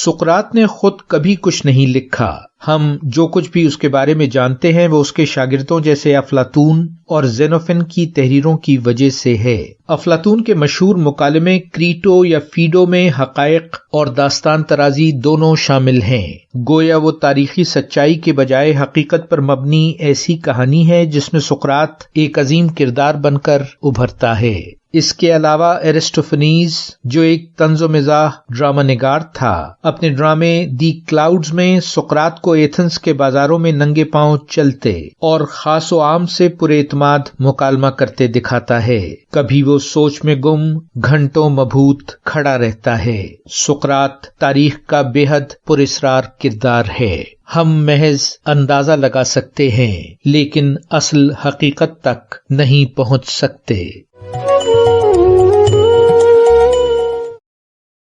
سقراط نے خود کبھی کچھ نہیں لکھا. ہم جو کچھ بھی اس کے بارے میں جانتے ہیں وہ اس کے شاگردوں جیسے افلاطون اور زینوفن کی تحریروں کی وجہ سے ہے. افلاطون کے مشہور مکالمے کریٹو یا فیڈو میں حقائق اور داستان ترازی دونوں شامل ہیں. گویا وہ تاریخی سچائی کے بجائے حقیقت پر مبنی ایسی کہانی ہے جس میں سقراط ایک عظیم کردار بن کر ابھرتا ہے. اس کے علاوہ ایرسٹوفنیز جو ایک طنز و مزاح ڈرامہ نگار تھا، اپنے ڈرامے دی کلاؤڈز میں سقراط کو ایتھنز کے بازاروں میں ننگے پاؤں چلتے اور خاص و عام سے پورے اعتماد مکالمہ کرتے دکھاتا ہے. کبھی وہ سوچ میں گم گھنٹوں مبہوت کھڑا رہتا ہے. سقراط تاریخ کا بے حد پراسرار کردار ہے. ہم محض اندازہ لگا سکتے ہیں لیکن اصل حقیقت تک نہیں پہنچ سکتے.